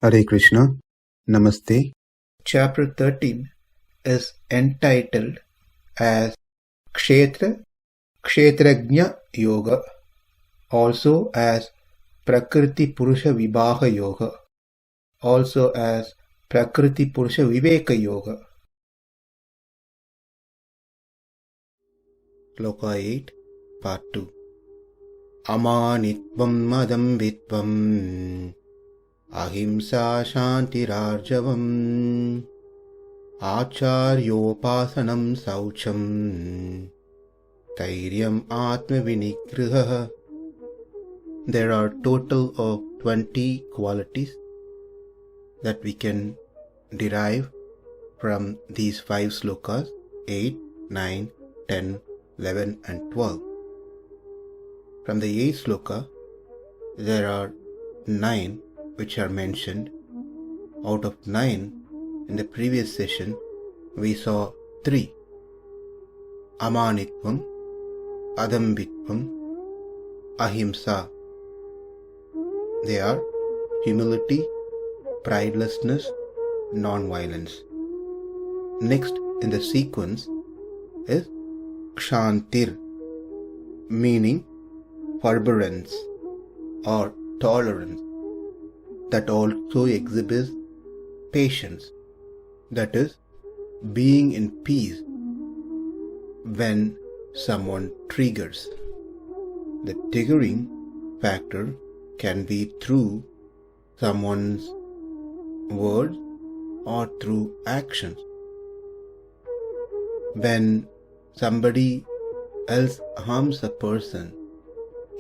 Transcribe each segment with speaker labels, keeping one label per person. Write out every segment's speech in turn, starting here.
Speaker 1: Hare Krishna, Namaste.
Speaker 2: Chapter 13 is entitled as Kshatrajna Yoga, also as Prakriti Purusha Vibhaga Yoga, also as Prakriti Purusha Viveka Yoga.
Speaker 1: Sloka 8, Part 2. Amānitvam adambhitvam ahiṁsā ārjavam ācāryopāsanaṁ śaucaṁ sthairyam ātma-vinigrahaḥ. There are total of 20 qualities that we can derive from these 5 slokas, 8, 9, 10, 11 and 12. From the 8th sloka, there are 9 which are mentioned. Out of 9, in the previous session, we saw 3. Amānitvam, adambhitvam, ahiṁsā. They are humility, pridelessness, nonviolence. Next in the sequence is kṣāntir, meaning forbearance or tolerance, that also exhibits patience, that is, being in peace when someone triggers. The triggering factor can be through someone's words or through actions. When somebody else harms a person,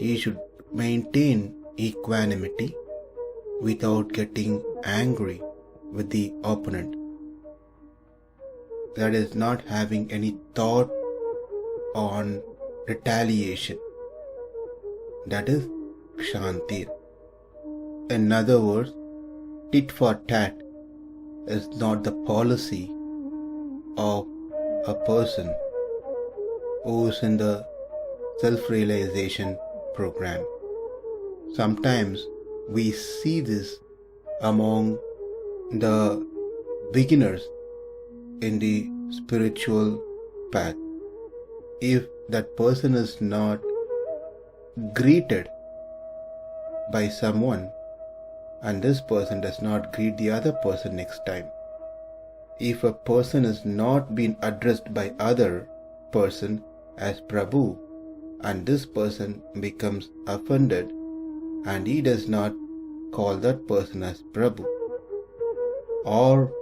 Speaker 1: he should maintain equanimity without getting angry with the opponent. That is, not having any thought on retaliation. That is kṣāntir. In other words, tit for tat is not the policy of a person who is in the self-realization program. Sometimes we see this among the beginners in the spiritual path. If that person is not greeted by someone, and this person does not greet the other person next time, if a person is not being addressed by other person as Prabhu, and this person becomes offended and he does not call that person as Prabhu. Or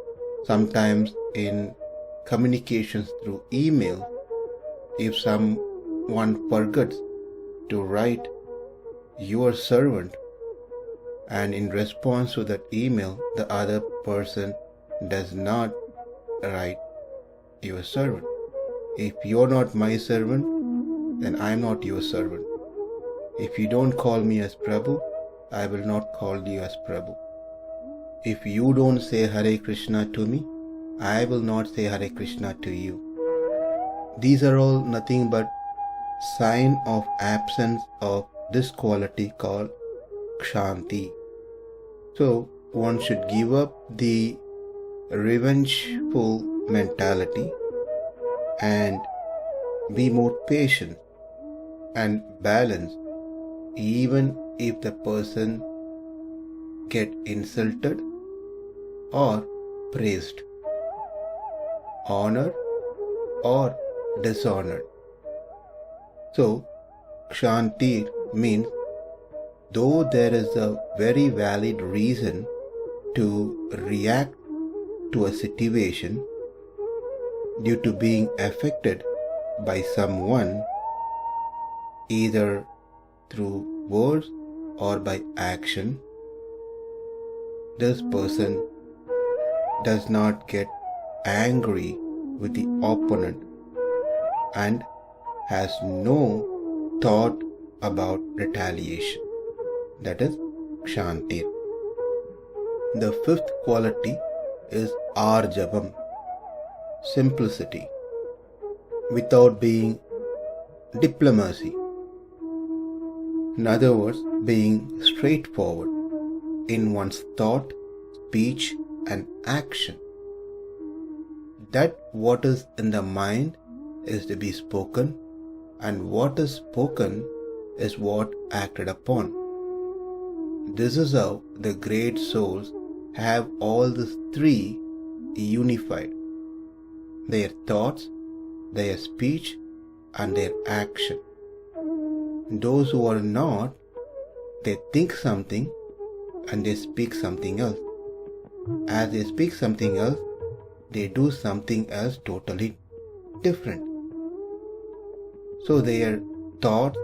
Speaker 1: sometimes in communications through email, if someone forgets to write your servant, and in response to that email the other person does not write your servant. If you're not my servant, then I'm not your servant. If you don't call me as Prabhu, I will not call you as Prabhu. If you don't say Hare Krishna to me, I will not say Hare Krishna to you. These are all nothing but sign of absence of this quality called kṣāntir. So one should give up the revengeful mentality and be more patient and balanced, even if the person get insulted or praised, honored or dishonored. So kṣāntir means, though there is a very valid reason to react to a situation due to being affected by someone, either through words or by action, this person does not get angry with the opponent and has no thought about retaliation. That is kṣāntir. The 5th quality is ārjavam, simplicity, without being diplomacy. In other words, being straightforward in one's thought, speech and action. That what is in the mind is to be spoken, and what is spoken is what acted upon. This is how the great souls have all these three unified: their thoughts, their speech, and their action. Those who are not, they think something and they speak something else. As they speak something else, they do something else totally different. So their thought,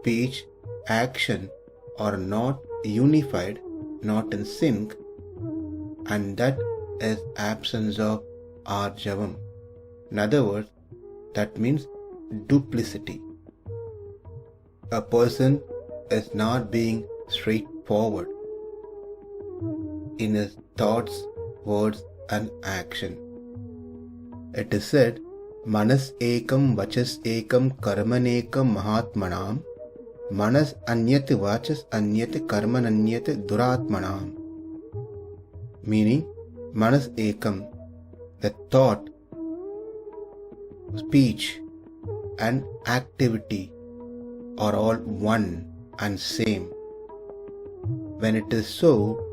Speaker 1: speech, action are not unified, not in sync, and that is absence of ārjavam. In other words, that means duplicity. A person is not being straightforward in his thoughts, words, and action. It is said, manas ekam vachas ekam karmanekam mahatmanam, manas anyat vachas anyat karman anyat duratmanam. Meaning, manas ekam, the thought, speech, and activity are all one and same. When it is so,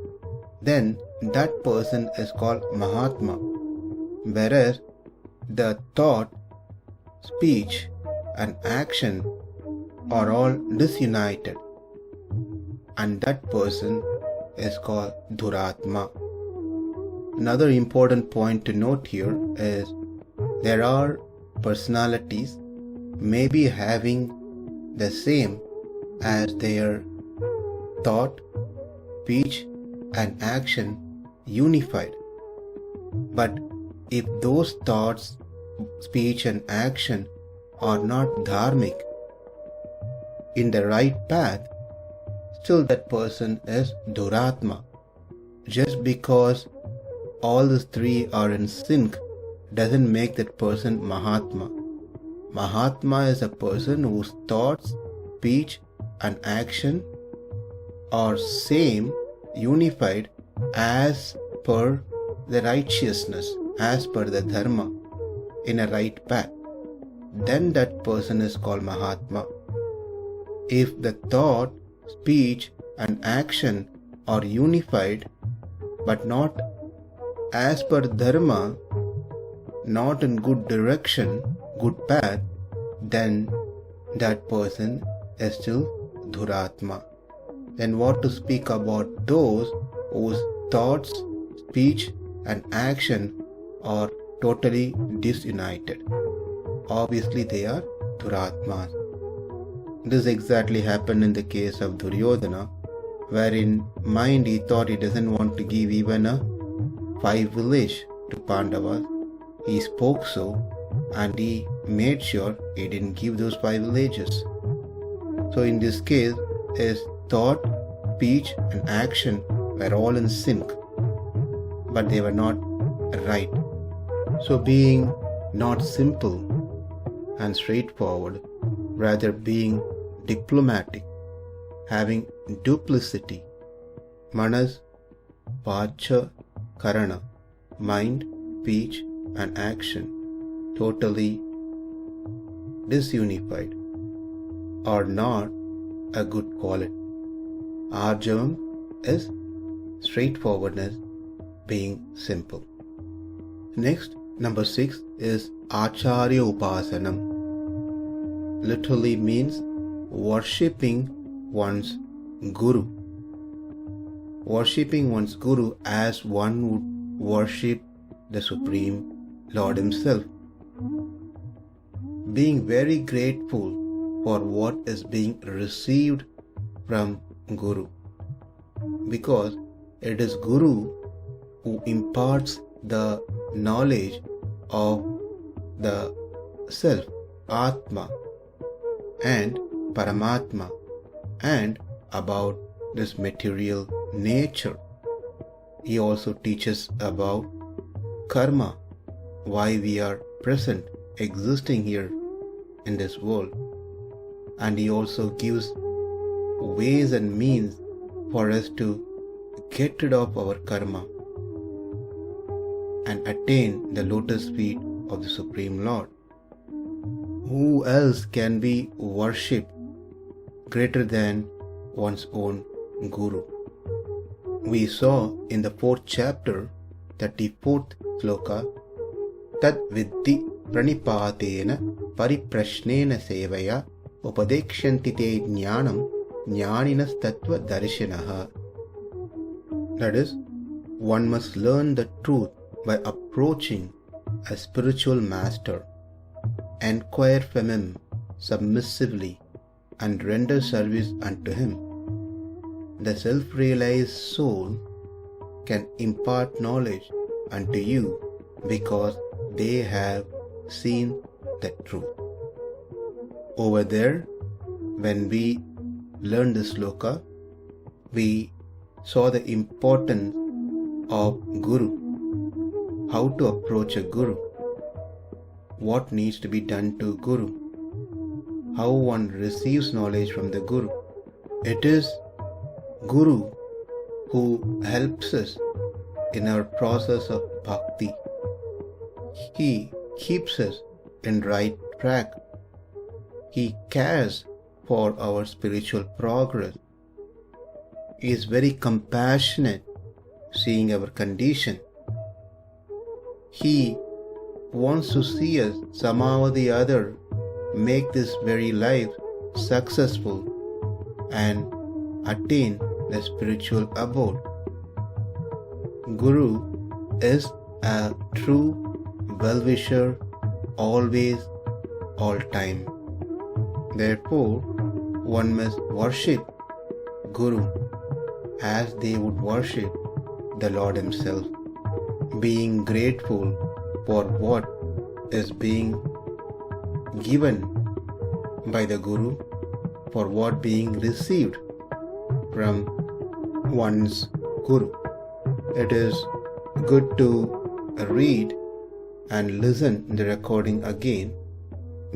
Speaker 1: then that person is called Mahatma, whereas the thought, speech, and action are all disunited, and that person is called Duratma. Another important point to note here is there are personalities maybe having the same as their thought, speech, and action unified. But if those thoughts, speech, and action are not dharmic, in the right path, still that person is Duratma. Just because all these three are in sync doesn't make that person Mahatma. Mahatma is a person whose thoughts, speech, and action are same, unified as per the righteousness, as per the dharma, in a right path. Then that person is called Mahatma. If the thought, speech, and action are unified but not as per dharma, not in good direction, good path, then that person is still Duratma. Then what to speak about those whose thoughts, speech, and action are totally disunited? Obviously they are Duratmas. This exactly happened in the case of Duryodhana, where in mind he thought he doesn't want to give even a 5 village to Pandavas. He spoke so, and he made sure he didn't give those 5 villages. So in this case, his thought, speech, and action were all in sync, but they were not right. So being not simple and straightforward, rather being diplomatic, having duplicity, manas, vacha, karana, mind, speech, and action, totally disunified, are not a good quality. Ārjavam is straightforwardness, being simple. Next, number 6 is ācāryopāsanaṁ. Literally means worshipping one's guru. Worshipping one's guru as one would worship the Supreme Lord Himself. Being very grateful for what is being received from Guru, because it is Guru who imparts the knowledge of the self, Atma, and Paramatma, and about this material nature. He also teaches about karma, why we are present, existing here in this world. And he also gives ways and means for us to get rid of our karma, and attain the lotus feet of the Supreme Lord. Who else can be worshipped greater than one's own Guru? We saw in the 4th chapter, 34th Sloka, Tad Viddhi Pranipatena Pariprashnena Sevaya Upadekshanti te Jnanam Jnaninas Tattva Darshanaha. That is, one must learn the truth by approaching a spiritual master, enquire from him submissively, and render service unto him. The self-realized soul can impart knowledge unto you because they have seen the truth. Over there, when we learned the sloka, we saw the importance of Guru, how to approach a Guru, what needs to be done to Guru, how one receives knowledge from the Guru. It is Guru who helps us in our process of bhakti. He keeps us in right track. He cares for our spiritual progress. He is very compassionate, seeing our condition. He wants to see us somehow or the other make this very life successful and attain the spiritual abode. Guru is a true well-wisher, always, all time. Therefore, one must worship Guru as they would worship the Lord Himself, being grateful for what is being given by the Guru, for what being received from one's Guru. It is good to read and listen the recording again,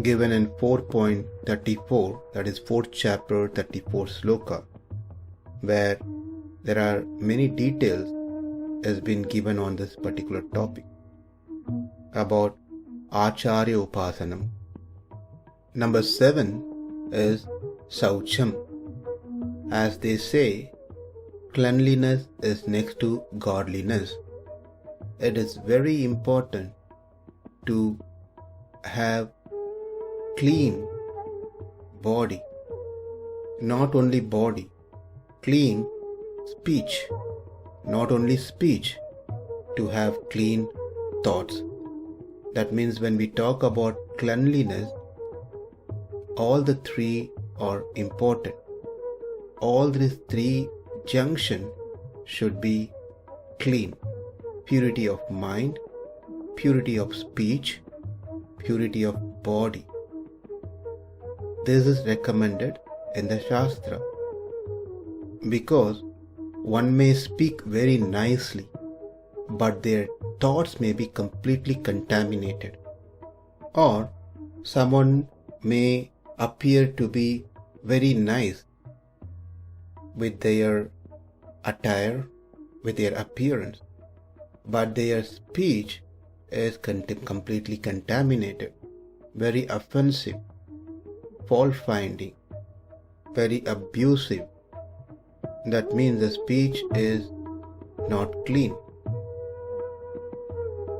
Speaker 1: given in 4.34, that is 4th chapter, 34th sloka, where there are many details has been given on this particular topic about ācāryopāsanaṁ. Number 7 is śaucaṁ. As they say, cleanliness is next to godliness. It is very important to have clean body, not only body, clean speech, not only speech, to have clean thoughts. That means when we talk about cleanliness, all the three are important. All these three junction should be clean. Purity of mind, purity of speech, purity of body. This is recommended in the Shastra, because one may speak very nicely, but their thoughts may be completely contaminated, or someone may appear to be very nice with their attire, with their appearance, but their speech is completely contaminated, very offensive, fault-finding, very abusive. That means the speech is not clean.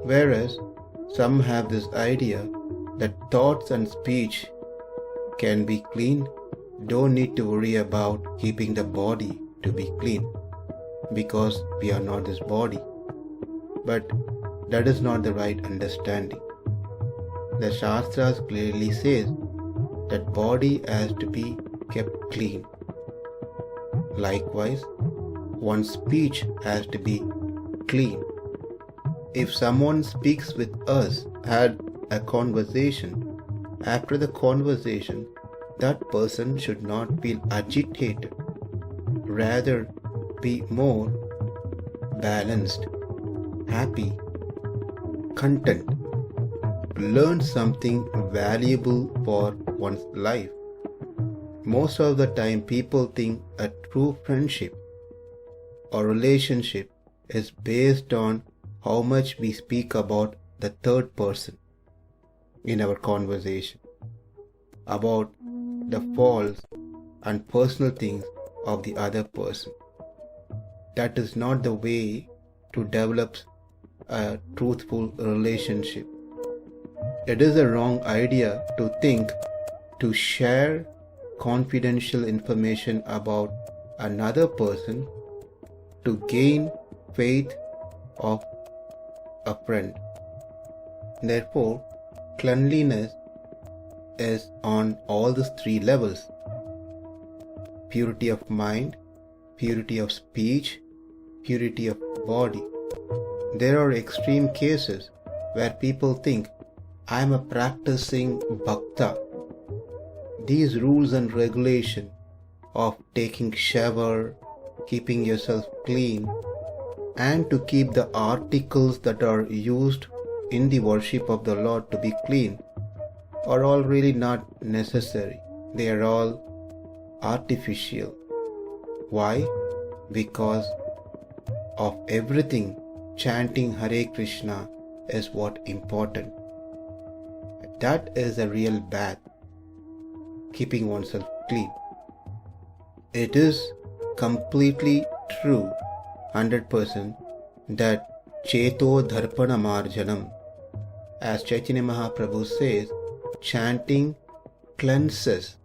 Speaker 1: Whereas some have this idea that thoughts and speech can be clean, don't need to worry about keeping the body to be clean, because we are not this body. But that is not the right understanding. The Shastras clearly says that body has to be kept clean. Likewise, one's speech has to be clean. If someone speaks with us, had a conversation, after the conversation, that person should not feel agitated, rather be more balanced, happy, content, learn something valuable for one's life. Most of the time people think a true friendship or relationship is based on how much we speak about the third person in our conversation, about the faults and personal things of the other person. That is not the way to develop a truthful relationship. It is a wrong idea to think to share confidential information about another person to gain faith of a friend. Therefore, cleanliness is on all these three levels: purity of mind, purity of speech, purity of body. There are extreme cases where people think, I am a practicing bhakta. These rules and regulations of taking shower, keeping yourself clean, and to keep the articles that are used in the worship of the Lord to be clean are all really not necessary. They are all artificial. Why? Because of everything, chanting Hare Krishna is what important. That is a real bath, keeping oneself clean. It is completely true, 100%, that Cheto Dharpanamarjanam, as Chaitanya Mahaprabhu says, chanting cleanses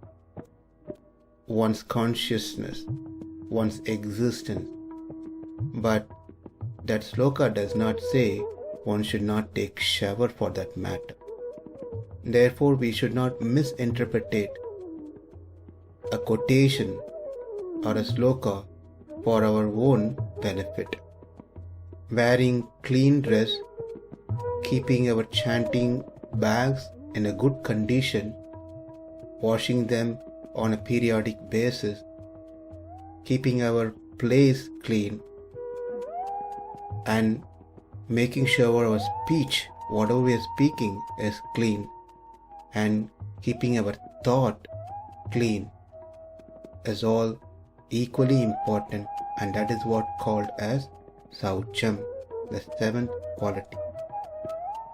Speaker 1: one's consciousness, one's existence. But that sloka does not say one should not take shower for that matter. Therefore, we should not misinterpret a quotation or a sloka for our own benefit. Wearing clean dress, keeping our chanting bags in a good condition, washing them on a periodic basis, keeping our place clean, and making sure our speech, whatever we are speaking, is clean, and keeping our thought clean is all equally important, and that is what called as śaucaṁ, the seventh quality.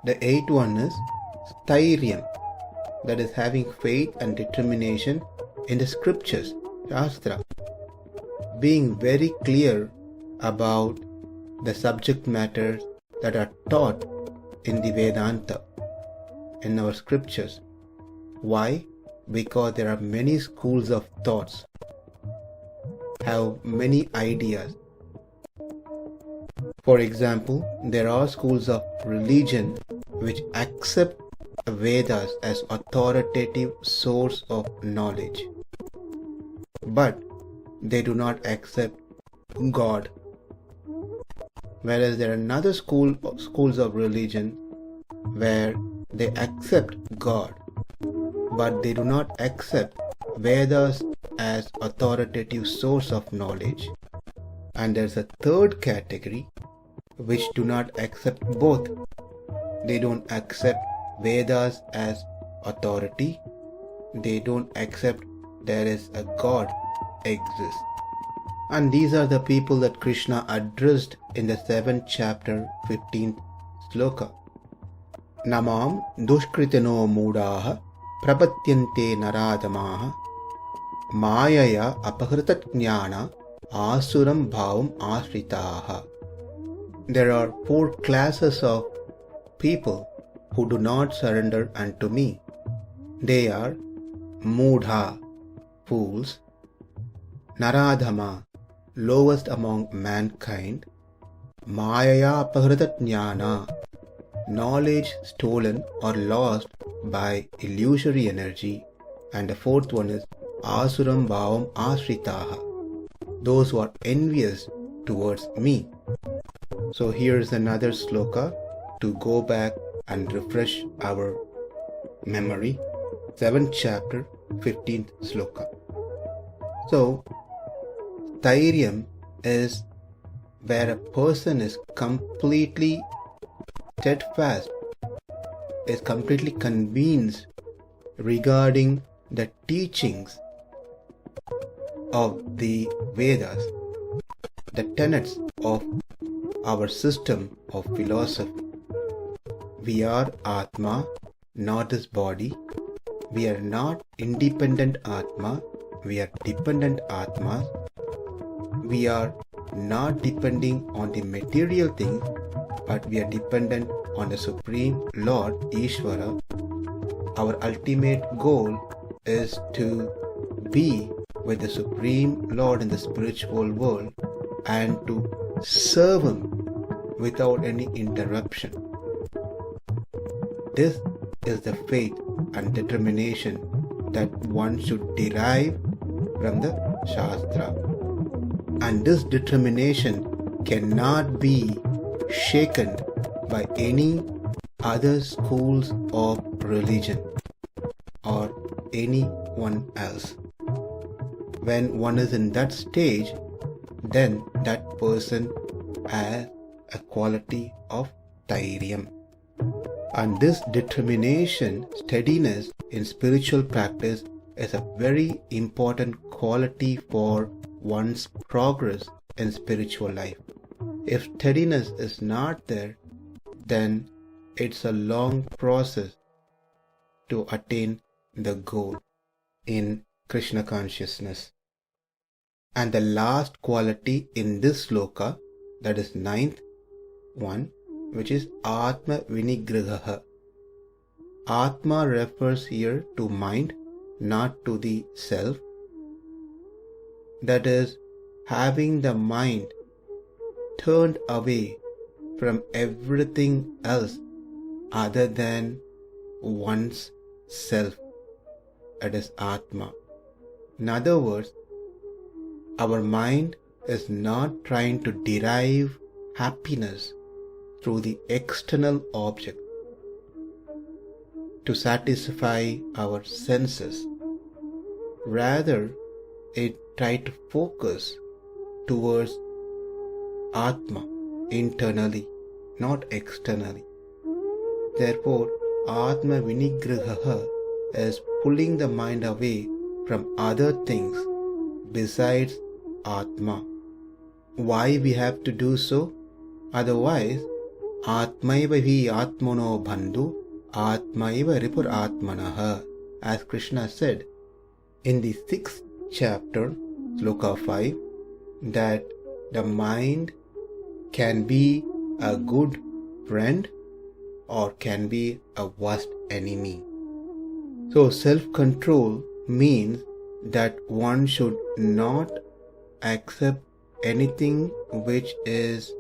Speaker 1: The eighth one is sthairyam, that is having faith and determination in the scriptures, Shastra, being very clear about the subject matters that are taught in the Vedanta, in our scriptures. Why? Because there are many schools of thoughts, have many ideas. For example, there are schools of religion which accept Vedas as authoritative source of knowledge, but they do not accept God. Whereas there are another schools of religion where they accept God, but they do not accept Vedas as authoritative source of knowledge. And there's a third category which do not accept both. They don't accept Vedas as authority. They don't accept there is a God exists. And these are the people that Krishna addressed in the 7th chapter, 15th sloka. Namam dushkritino moodaha prapatyante naradamaha mayaya apahritat jnana āsuram bhavam āshritaha. There are 4 classes of people who do not surrender unto me. They are moodha, fools; naradhama, lowest among mankind; mayaya apahritat jnana, knowledge stolen or lost by illusory energy; and the 4th one is āsuram bhavam āshritaha, those who are envious towards me. So here's another sloka to go back and refresh our memory. 7th chapter, 15th sloka. So, sthairyam is where a person is completely steadfast, is completely convinced regarding the teachings of the Vedas, the tenets of
Speaker 2: our system of philosophy. We are Atma, not this body. We are not independent Atma, we are dependent Atmas. We are not depending on the material things, but we are dependent on the Supreme Lord Ishvara. Our ultimate goal is to be with the Supreme Lord in the spiritual world and to serve Him without any interruption. This is the faith and determination that one should derive from the Shastra. And this determination cannot be shaken by any other schools of religion or anyone else. When one is in that stage, then that person has a quality of sthairyam. And this determination, steadiness in spiritual practice is a very important quality for one's progress in spiritual life. If steadiness is not there, then it's a long process to attain the goal in Krishna consciousness. And the last quality in this sloka, that is 9th one, which is ātma-vinigrahaḥ. Atma refers here to mind, not to the self. That is, having the mind turned away from everything else other than one's self. That is Atma. In other words, our mind is not trying to derive happiness through the external object to satisfy our senses. Rather, it tries to focus towards Atma internally, not externally. Therefore, ātma-vinigrahaḥ is pulling the mind away from other things besides Atma. Why we have to do so? Otherwise, Atmaiva hi atmano bandhu, Atmaiva ripur atmanaha. As Krishna said in the 6th chapter, Sloka 5, that the mind can be a good friend or can be a worst enemy. So self-control means that one should not accept anything which is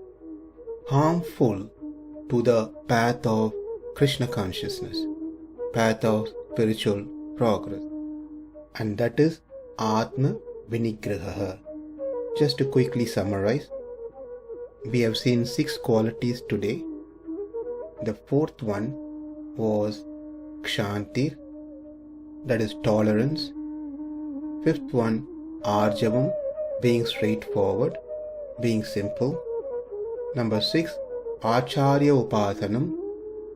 Speaker 2: harmful to the path of Krishna consciousness, path of spiritual progress. And that is ātma-vinigrahaḥ. Just to quickly summarize, we have seen 6 qualities today. The 4th one was kṣāntir, that is tolerance. 5th one, ārjavam, being straightforward, being simple. Number 6, ācāryopāsanaṁ,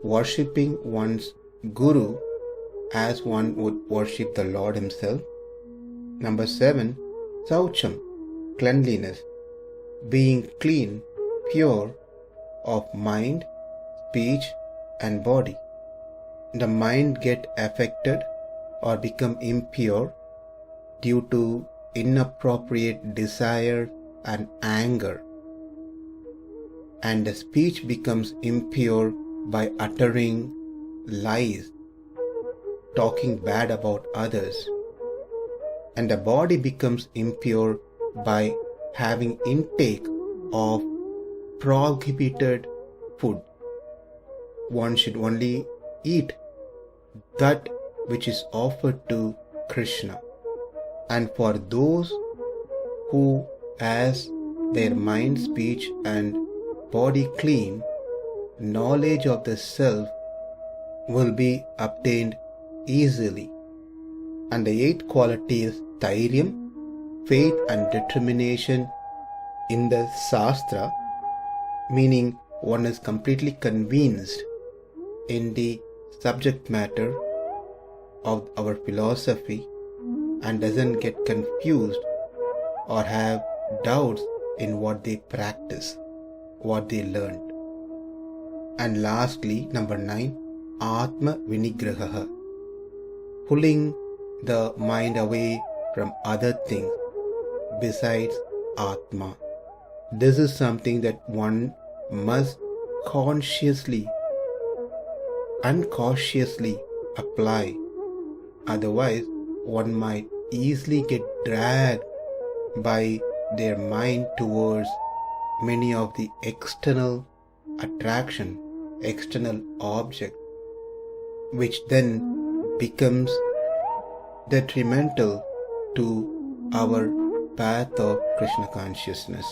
Speaker 2: worshipping one's guru as one would worship the Lord Himself. Number 7, śaucaṁ, cleanliness, being clean, pure of mind, speech and body. The mind get affected or become impure due to inappropriate desire and anger, and the speech becomes impure by uttering lies, talking bad about others, and the body becomes impure by having intake of prohibited food. One should only eat that which is offered to Krishna. And for those who has their mind, speech and body clean, knowledge of the self will be obtained easily. And the 8th quality is sthairyam, faith and determination in the Shastra, meaning one is completely convinced in the subject matter of our philosophy and doesn't get confused or have doubts in what they practice.
Speaker 1: what they learned. And lastly, number 9, ātma-vinigrahaḥ, pulling the mind away from other things besides Atma. This is something that one must consciously, uncautiously apply. Otherwise, one might easily get dragged by their mind towards many of the external attraction, external objects, which then becomes detrimental to our path of Krishna consciousness.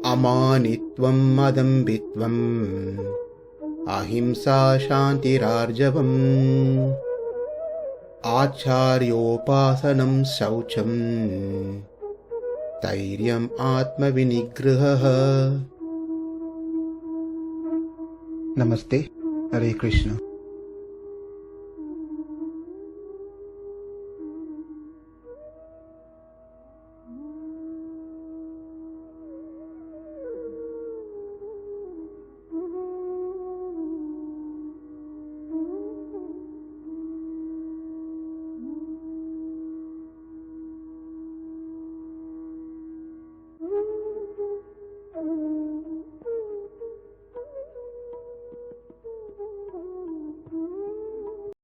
Speaker 1: amānitvam adambhitvam ahiṁsā śaucaṁ ārjavam ācāryopāsanaṁ śaucaṁ sthairyam ātma-vinigrahaḥ. Namaste. Hare Krishna.